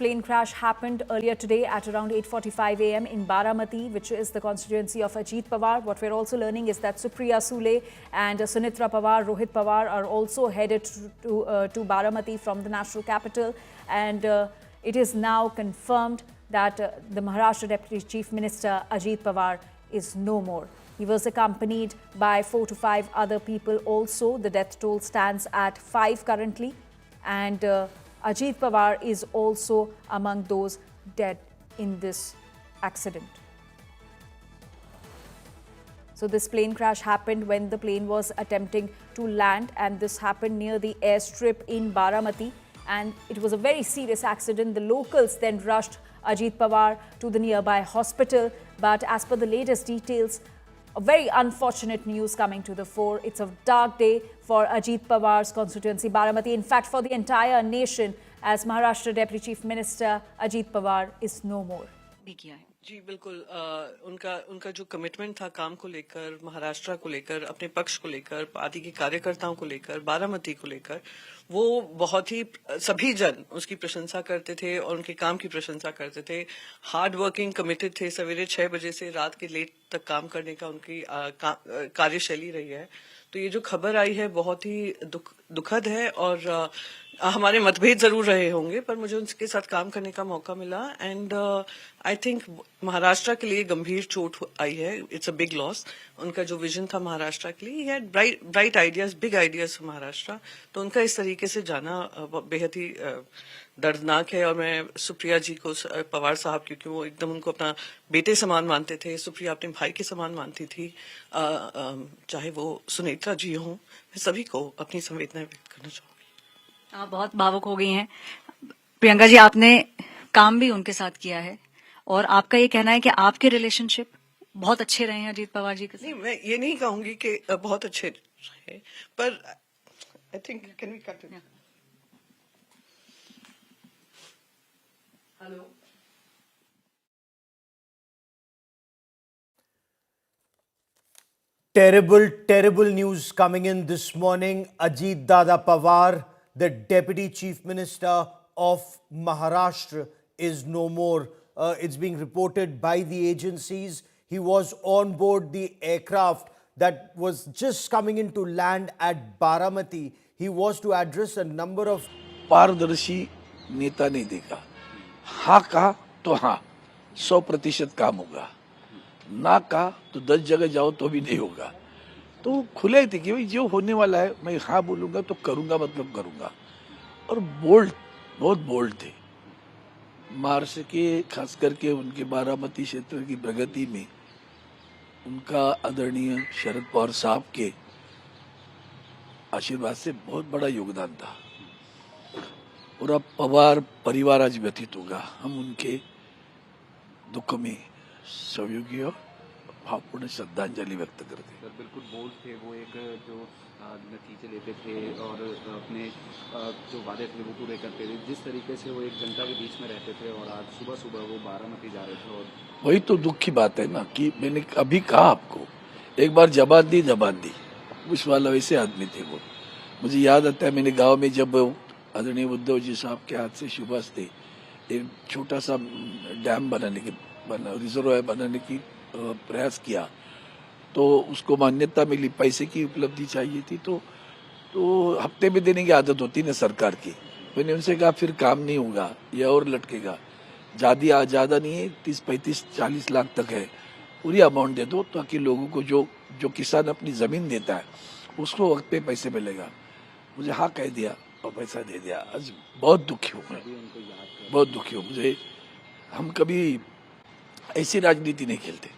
plane crash happened earlier today at around 8:45 a.m. in Baramati, which is the constituency of Ajit Pawar. What we're also learning is that Supriya Sule and Sunitra Pawar, Rohit Pawar are also headed to Baramati from the national capital. And it is now confirmed that the Maharashtra Deputy Chief Minister Ajit Pawar is no more. He was accompanied by 4 to 5 other people also. The death toll stands at 5 currently. And Ajit Pawar is also among those dead in this accident. So this plane crash happened when the plane was attempting to land, and this happened near the airstrip in Baramati. And it was a very serious accident. The locals then rushed Ajit Pawar to the nearby hospital. But as per the latest details, a very unfortunate news coming to the fore. It's a dark day for Ajit Pawar's constituency, Baramati. In fact, for the entire nation, as Maharashtra Deputy Chief Minister Ajit Pawar is no more. जी बिल्कुल, उनका जो commitment था काम को लेकर, महाराष्ट्र को लेकर, अपने पक्ष को लेकर, पार्टी के कार्यकर्ताओं को लेकर, बारामती को लेकर, वो बहुत ही सभी जन उसकी प्रशंसा करते थे और उनके काम की प्रशंसा करते थे। हार्ड वर्किंग, कमिटेड थे। सवेरे 6 बजे से रात के लेट तक काम करने का उनकी कार्यशैली रही है। तो ये जो खबर आई है बहुत ही दुखद है और हमारे मतभेद जरूर रहे होंगे, पर मुझे उनके साथ काम करने का मौका मिला। एंड आई थिंक महाराष्ट्र के लिए गंभीर चोट आई है। It's a big loss. उनका जो विजन था महाराष्ट्र के लिए, bright ideas, big ideas Maharashtra, तो उनका इस तरीके से जाना बेहद ही दर्दनाक है। और मैं सुप्रिया जी को, पवार साहब, क्योंकि वो एकदम उनको अपना बेटे समान मानते थे, सुप्रिया अपने भाई के समान मानती थी, चाहे वो सुनेत्रा जी हों, मैं सभी को अपनी संवेदनाएं व्यक्त करना चाहूंगी। आप बहुत भावुक हो गई हैं प्रियंका जी। आपने काम भी उनके साथ किया है और आपका ये कहना है कि आपके रिलेशनशिप बहुत अच्छे रहे हैं अजीत पवार जी के साथ। नहीं, मैं ये नहीं कहूंगी कि बहुत अच्छे रहे, पर I think can we cut it. Hello. Terrible news coming in this morning. Ajit Dada Pawar, the Deputy Chief Minister of Maharashtra, is no more. It's being reported by the agencies. He was on board the aircraft that was just coming into land at Baramati. He was to address a number of... पारदर्शी नेता नहीं देगा। हाँ कहा तो हाँ, 100% काम होगा, ना कहा तो 10 जगह जाओ तो भी नहीं होगा। तो खुले थे कि भाई जो होने वाला है मैं हाँ बोलूंगा तो करूंगा, मतलब करूंगा। और बोल्ड, बहुत बोल्ड थे। महाराष्ट्र के खास करके उनके बारामती क्षेत्र की प्रगति में उनका आदरणीय शरद पवार साहब के आशीर्वाद से बहुत बड़ा योगदान था। पूरा पवार परिवार आज व्यतीत होगा। हम उनके दुख में सहयोगी और भावपूर्ण श्रद्धांजलि व्यक्त करते हैं। सर बिल्कुल बोल्ड थे वो, एक जो नतीजे लेते थे और अपने जो वादे थे वो पूरे करते थे। जिस तरीके से वो एक जनता के बीच में रहते थे और आज सुबह सुबह वो बारामती जा रहे थे, और वही तो दुख की बात है ना कि मैंने अभी कहा आपको, एक बार जबान दी उस वाला वैसे आदमी थे वो। मुझे याद आता है मैंने गाँव में जब आदरणीय उद्धव जी साहब के हाथ से शुभाष थे एक छोटा सा डैम रिजर्वायर बनाने की प्रयास किया, तो उसको मान्यता मिली, पैसे की उपलब्धि चाहिए थी, तो हफ्ते में देने की आदत होती ना सरकार की। मैंने उनसे कहा फिर काम नहीं होगा, यह और लटकेगा, ज्यादा नहीं है, 30, 35, 40 लाख तक है, पूरी अमाउंट दे दो ताकि लोगों को जो किसान अपनी जमीन देता है उसको वक्त पे पैसे मिलेगा। मुझे हाँ कह दिया और पैसा दे दिया। आज बहुत दुखी हूँ मैं, बहुत दुखी हूँ। मुझे हम कभी ऐसी राजनीति नहीं खेलते।